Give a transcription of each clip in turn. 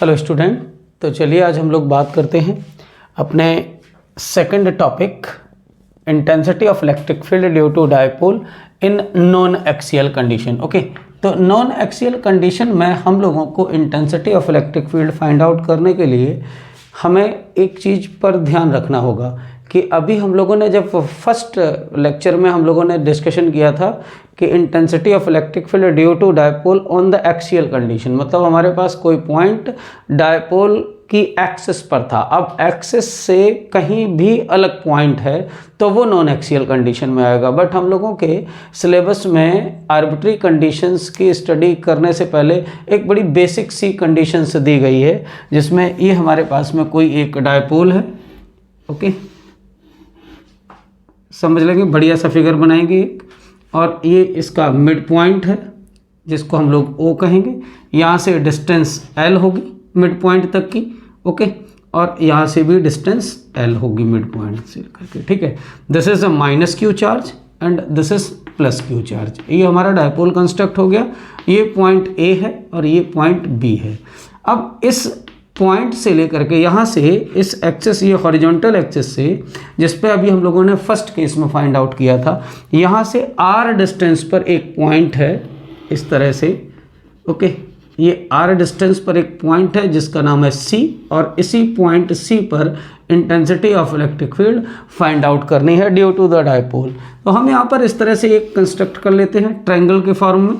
Hello student, तो चलिए आज हम लोग बात करते हैं अपने second topic intensity of electric field due to dipole in non axial condition. Okay, तो नॉन एक्सियल कंडीशन में हम लोगों को intensity of electric field find out करने के लिए हमें एक चीज़ पर ध्यान रखना होगा कि अभी हम लोगों ने जब फर्स्ट लेक्चर में हम लोगों ने डिस्कशन किया था कि intensity of electric field due to dipole on the axial condition, मतलब हमारे पास कोई पॉइंट डायपोल की एक्सिस पर था। अब एक्सिस से कहीं भी अलग पॉइंट है तो वो नॉन एक्सियल कंडीशन में आएगा। बट हम लोगों के सिलेबस में आर्बिट्री कंडीशंस की स्टडी करने से पहले एक बड़ी बेसिक सी कंडीशंस दी गई है, जिसमें ये हमारे पास में कोई एक डायपोल है। ओके, समझ लेंगे, बढ़िया सा फिगर बनाएंगे एक, और ये इसका मिड पॉइंट है जिसको हम लोग O कहेंगे। यहाँ से डिस्टेंस L होगी मिड पॉइंट तक की। ओके, और यहाँ से भी डिस्टेंस L होगी मिड पॉइंट से करके। ठीक है, this is a minus Q charge and this is plus Q charge. ये हमारा डायपोल कंस्ट्रक्ट हो गया। ये पॉइंट A है और ये पॉइंट B है। अब इस पॉइंट से लेकर के यहाँ से इस एक्सिस, ये हॉरिजॉन्टल एक्सिस से जिस पे अभी हम लोगों ने फर्स्ट केस में फाइंड आउट किया था, यहाँ से R डिस्टेंस पर एक पॉइंट है इस तरह से। ओके, ये R डिस्टेंस पर एक पॉइंट है जिसका नाम है C, और इसी पॉइंट C पर intensity of electric field find out करनी है ड्यू टू द डायपोल। तो हम यहाँ पर इस तरह से एक कंस्ट्रक्ट कर लेते हैं ट्रायंगल के फॉर्म में।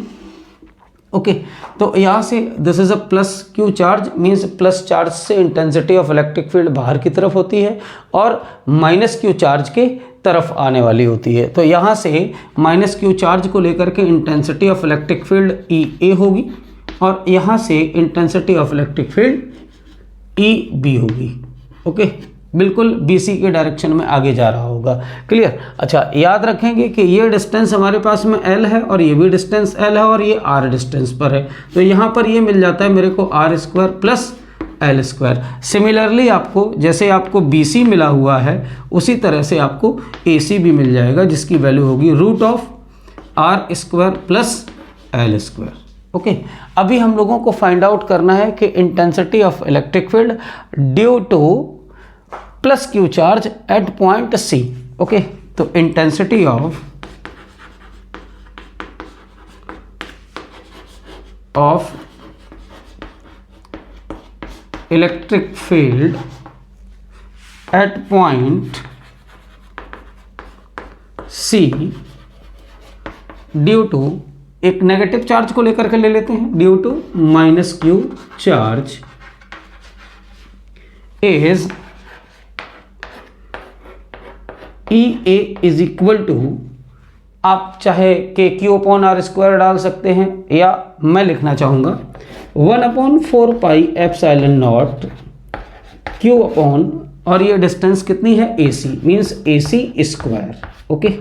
ओके, तो यहाँ से this is a plus Q charge, means plus charge से इंटेंसिटी ऑफ इलेक्ट्रिक फील्ड बाहर की तरफ होती है और माइनस Q चार्ज के तरफ आने वाली होती है। तो यहाँ से माइनस Q चार्ज को लेकर के intensity of electric field EA होगी और यहाँ से intensity of electric field EB होगी। ओके, बिल्कुल BC के डायरेक्शन में आगे जा रहा होगा। क्लियर? अच्छा, याद रखेंगे कि ये डिस्टेंस हमारे पास में L है और ये भी डिस्टेंस L है और ये R डिस्टेंस पर है। तो यहाँ पर ये मिल जाता है मेरे को R square plus L square. Similarly आपको, जैसे आपको BC मिला हुआ है उसी तरह से आपको AC भी मिल जाएगा, जिसकी वैल्यू होगी root of R square plus L square. Okay, अभी हम लोगों को फाइंड आउट करना है कि intensity of electric field due to plus Q charge at point C। Okay, तो intensity of electric field at point C due to, एक negative charge को लेकर के ले लेते हैं, due to minus Q charge is EA is equal to, आप चाहे के Q अपॉन R स्क्वायर डाल सकते हैं, या मैं लिखना चाहूँगा 1/4 pi epsilon naught Q upon, और ये डिस्टेंस कितनी है AC, means AC square. Okay,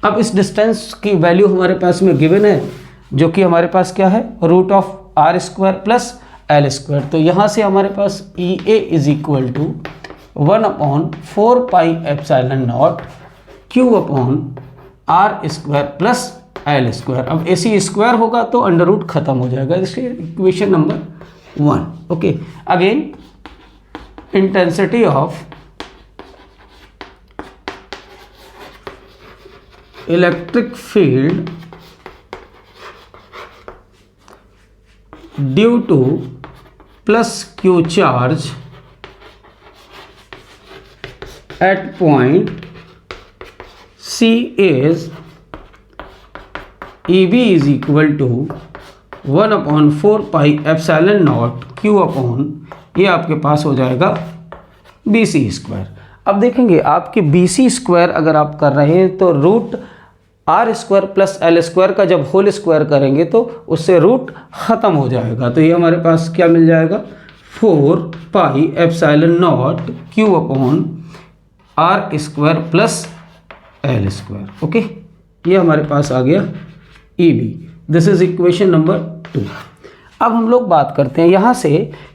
अब इस डिस्टेंस की वैल्यू हमारे पास में गिवन है, जो कि हमारे पास क्या है, root of R square plus L square. तो यहाँ से हमारे पास EA is equal to 1/4 pi epsilon naught Q upon R square plus L square. अब AC स्क्वायर होगा तो अंडर रूट खत्म हो जाएगा, इसके equation number 1। Okay, again intensity of electric field due to plus Q charge at point C is EB is equal to 1/4 pi epsilon naught Q upon, ये आपके पास हो जाएगा BC स्क्वायर। अब देखेंगे आपके BC स्क्वायर अगर आप कर रहे हैं तो root R square plus L square का जब होल स्क्वायर करेंगे तो उससे रूट ख़त्म हो जाएगा। तो ये हमारे पास क्या मिल जाएगा, 4 पाई epsilon naught Q upon R square plus L square. Okay, ये हमारे पास आ गया EB। This is equation number 2। अब हम लोग बात करते हैं यहाँ से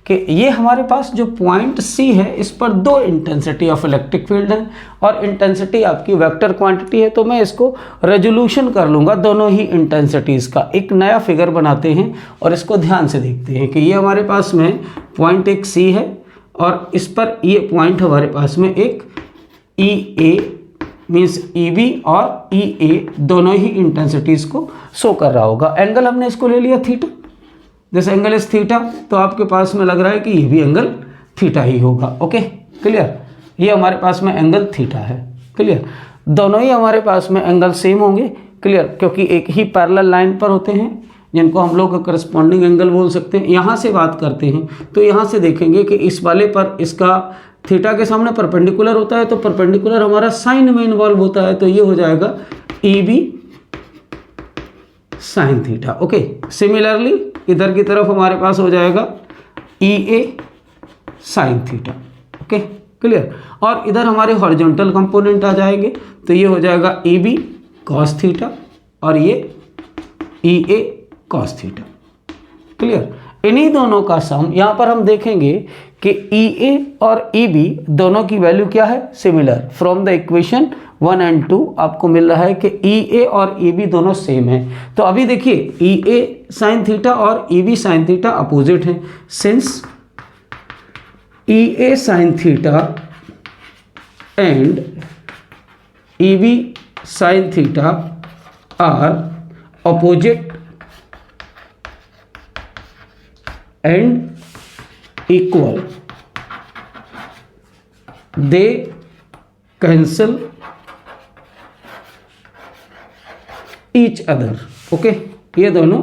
कि ये हमारे पास जो पॉइंट सी है इस पर दो इंटेंसिटी ऑफ इलेक्ट्रिक फील्ड है और इंटेंसिटी आपकी वेक्टर क्वांटिटी है, तो मैं इसको रेजोल्यूशन कर लूँगा दोनों ही इंटेंसिटीज़ का। एक नया फिगर बनाते हैं और इसको ध्यान से देखते हैं कि ये हमारे पास में पॉइंट एक सी है और इस पर ये पॉइंट हमारे पास में एक ई ए मीन्स ई बी और ई ए दोनों ही इंटेंसिटीज़ को शो कर रहा होगा। एंगल हमने इसको ले लिया theta, this angle is theta, तो आपके पास में लग रहा है कि ये भी एंगल थीटा ही होगा। ओके क्लियर, ये हमारे पास में एंगल थीटा है। क्लियर, दोनों ही हमारे पास में एंगल सेम होंगे। क्लियर, क्योंकि एक ही पैरेलल लाइन पर होते हैं जिनको हम लोग करस्पॉन्डिंग एंगल बोल सकते हैं। यहाँ से बात करते हैं तो यहाँ से देखेंगे कि इस वाले पर इसका थीटा के सामने परपेंडिकुलर होता है, तो परपेंडिकुलर हमारा साइन में इन्वॉल्व होता है, तो ये हो जाएगा E B sine theta. Okay, similarly इधर की तरफ हमारे पास हो जाएगा E A sine theta. Okay clear, और इधर हमारे हॉरिजॉन्टल कंपोनेंट आ जाएंगे, तो ये हो जाएगा ई बी कॉस थीटा और ये ई ए कॉस थीटा। क्लियर, इन्हीं दोनों का सम यहाँ पर हम देखेंगे कि ई ए और ई बी दोनों की वैल्यू क्या है, similar. From the equation 1 and 2 आपको मिल रहा है कि ई ए और ई बी दोनों सेम है। तो अभी देखिए ई ए साइन थीटा और E B sine theta opposite हैं, since E A sine theta and E B sine theta are opposite and equal, they cancel each other। Okay, ये दोनों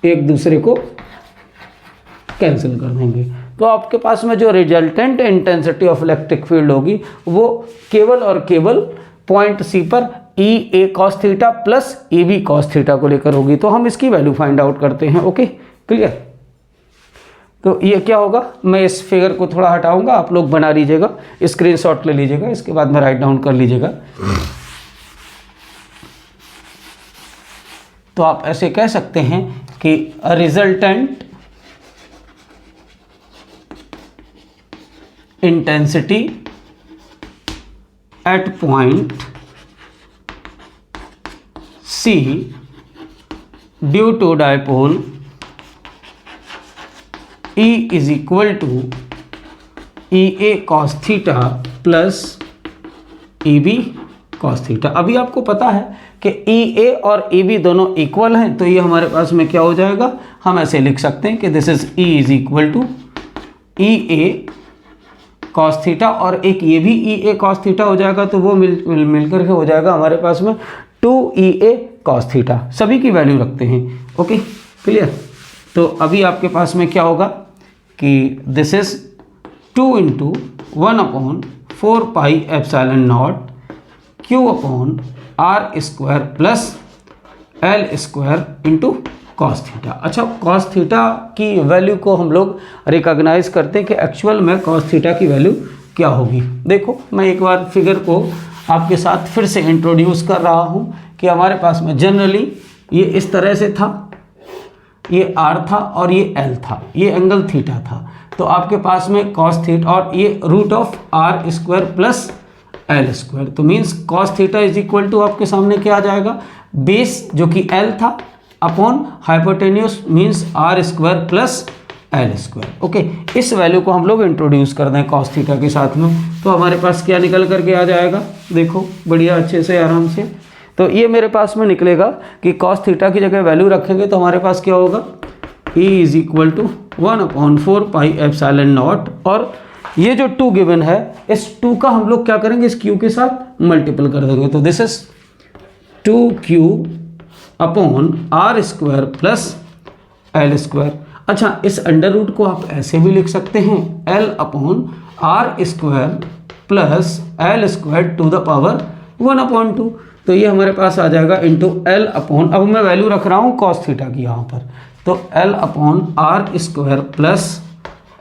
एक दूसरे को कैंसिल कर देंगे, तो आपके पास में जो resultant intensity of electric field होगी वो केवल और केवल पॉइंट सी पर E A cos theta plus E B cos theta को लेकर होगी। तो हम इसकी वैल्यू फाइंड आउट करते हैं। ओके क्लियर, तो ये क्या होगा, मैं इस फिगर को थोड़ा हटाऊंगा, आप लोग बना लीजिएगा, स्क्रीनशॉट ले लीजिएगा, इसके बाद में राइट डाउन कर लीजिएगा। तो आप ऐसे कह सकते हैं कि resultant intensity at point C due to dipole E is equal to E A cos theta plus E B cos theta. अभी आपको पता है कि ई ए और ई बी दोनों इक्वल हैं, तो ये हमारे पास में क्या हो जाएगा, हम ऐसे लिख सकते हैं कि this is E is equal to E A cos theta और एक ये भी ई ए कॉस थीटा हो जाएगा, तो वो मिल करके हो जाएगा हमारे पास में 2 ई ए कॉस थीटा। सभी की वैल्यू रखते हैं। ओके क्लियर, तो अभी आपके पास में क्या होगा कि this is 2 × 1/4 pi epsilon naught Q upon R square plus L square into cos theta. अच्छा, कॉस थीटा की वैल्यू को हम लोग रिकॉग्नाइज करते हैं कि एक्चुअल में कॉस थीटा की वैल्यू क्या होगी। देखो, मैं एक बार फिगर को आपके साथ फिर से इंट्रोड्यूस कर रहा हूँ कि हमारे पास में जनरली ये इस तरह से था, ये आर था और ये एल था, ये एंगल थीटा था, तो आपके पास में कॉस थीटा और ये root of r square plus L square, तो means cos theta is equal to आपके सामने क्या आ जाएगा, बेस जो कि एल था upon hypotenuse means R square plus L square. Okay, इस वैल्यू को हम लोग इंट्रोड्यूस कर दें कॉस थीटा के साथ में, तो हमारे पास क्या निकल करके आ जाएगा, देखो बढ़िया अच्छे से आराम से। तो ये मेरे पास में निकलेगा कि कॉस थीटा की जगह वैल्यू रखेंगे तो हमारे पास क्या होगा, E is equal to 1/4 pi epsilon naught, और ये जो 2 गिवन है इस 2 का हम लोग क्या करेंगे, इस Q के साथ मल्टीपल कर देंगे, तो this is 2Q upon R square plus L square. अच्छा, इस अंडर रूट को आप ऐसे भी लिख सकते हैं, L upon R square plus L square to the power 1/2, तो ये हमारे पास आ जाएगा इंटू एल अपॉन, अब मैं वैल्यू रख रहा हूँ कॉस थीटा की यहाँ पर, तो L upon R square plus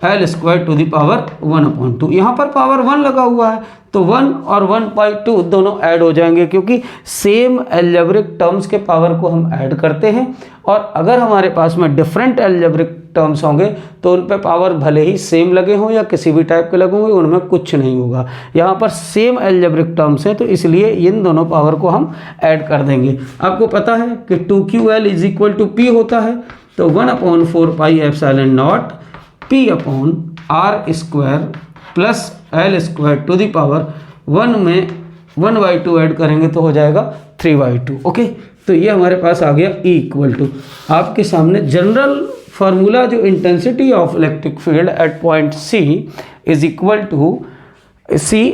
L square to the power 1/2। यहाँ पर पावर 1 लगा हुआ है, तो 1 और 1/2 दोनों ऐड हो जाएंगे, क्योंकि सेम अलजेब्रिक टर्म्स के पावर को हम ऐड करते हैं, और अगर हमारे पास में डिफरेंट अलजेब्रिक टर्म्स होंगे तो उन पे पावर भले ही सेम लगे हों या किसी भी टाइप के लगे होंगे, उनमें कुछ नहीं होगा। यहाँ पर सेम एल्जेब्रिक टर्म्स हैं तो इसलिए इन दोनों पावर को हम ऐड कर देंगे। आपको पता है कि 2QL is equal to P होता है, तो 1/4 pi epsilon naught P upon R square plus L square to the power 1 में 1/2 ऐड करेंगे तो हो जाएगा 3/2। ओके, तो ये हमारे पास आ गया E इक्वल टू, आपके सामने जनरल फार्मूला जो intensity of electric field at point C is equal to E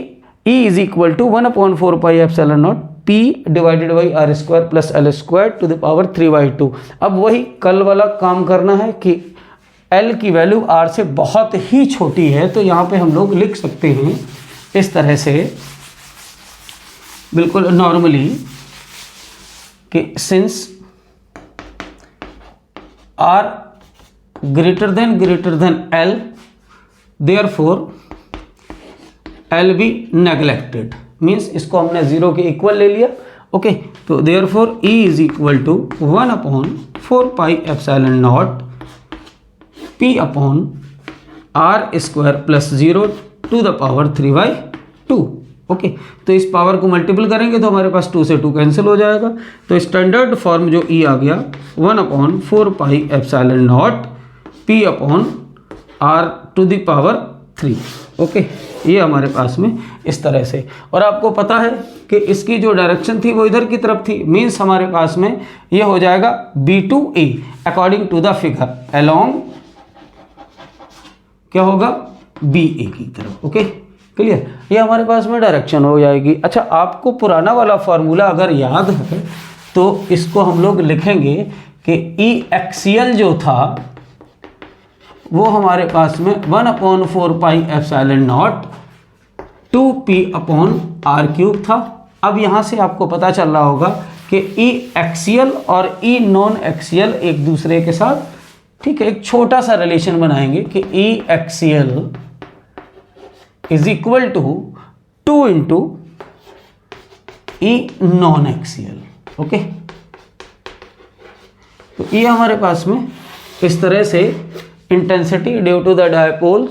is equal to 1/4 pi epsilon naught P divided by R square plus L square to the power 3/2। अब वही कल वाला काम करना है कि L की वैल्यू R से बहुत ही छोटी है, तो यहाँ पे हम लोग लिख सकते हैं इस तरह से बिल्कुल नॉर्मली कि since R greater than L therefore L be neglected, means इसको हमने 0 के इक्वल ले लिया। ओके, तो therefore E is equal to 1/4 pi epsilon naught P upon R square plus 0 to the power 3/2। Okay, तो इस पावर को मल्टीपल करेंगे तो हमारे पास 2 से 2 कैंसिल हो जाएगा, तो स्टैंडर्ड फॉर्म जो E आ गया 1/4 pi epsilon naught P upon R to the power 3। Okay, ये हमारे पास में इस तरह से, और आपको पता है कि इसकी जो डायरेक्शन थी वो इधर की तरफ थी, मीन्स हमारे पास में ये हो जाएगा B2A according to the figure along क्या होगा BA की तरफ। ओके, क्लियर, ये हमारे पास में डायरेक्शन हो जाएगी। अच्छा, आपको पुराना वाला फार्मूला अगर याद है तो इसको हम लोग लिखेंगे कि E एक्सियल जो था वो हमारे पास में 1/4 pi epsilon not 2P upon R³ था। अब यहाँ से आपको पता चल रहा होगा कि E एक्सियल और E नॉन एक्सियल एक दूसरे के साथ, ठीक है, एक छोटा सा रिलेशन बनाएंगे कि E axial is equal to 2 into E non axial. Okay, तो ये हमारे पास में इस तरह से intensity due to the dipoles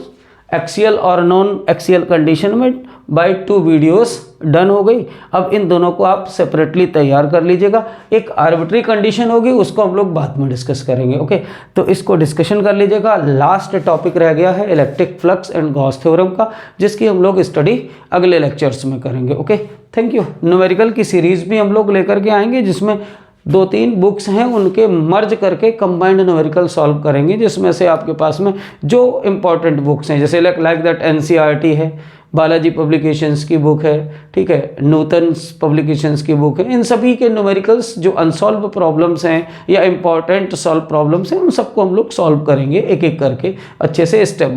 axial और नॉन एक्सियल कंडीशन में बाय 2 वीडियोस डन हो गई। अब इन दोनों को आप सेपरेटली तैयार कर लीजिएगा। एक आर्बिट्री कंडीशन होगी, उसको हम लोग बाद में डिस्कस करेंगे। ओके, तो इसको डिस्कशन कर लीजिएगा। लास्ट टॉपिक रह गया है electric flux and Gauss theorem का, जिसकी हम लोग स्टडी अगले लेक्चर्स में करेंगे। Okay, thank you. न्यूमेरिकल की सीरीज भी हम लोग लेकर के आएंगे, जिसमें 2-3 बुक्स हैं, उनके मर्ज करके कंबाइंड न्यूमेरिकल सॉल्व करेंगे, जिसमें से आपके पास में जो इंपॉर्टेंट बुक्स हैं, जैसे लाइक दैट NCERT है, बालाजी पब्लिकेशंस की बुक है, ठीक है, नूतन पब्लिकेशंस की बुक है, इन सभी के न्यूमेरिकल्स जो अनसॉल्व प्रॉब्लम्स हैं या इंपॉर्टेंट सॉल्व प्रॉब्लम्स हैं, उन सबको हम लोग सॉल्व करेंगे एक एक करके अच्छे से स्टेप बाय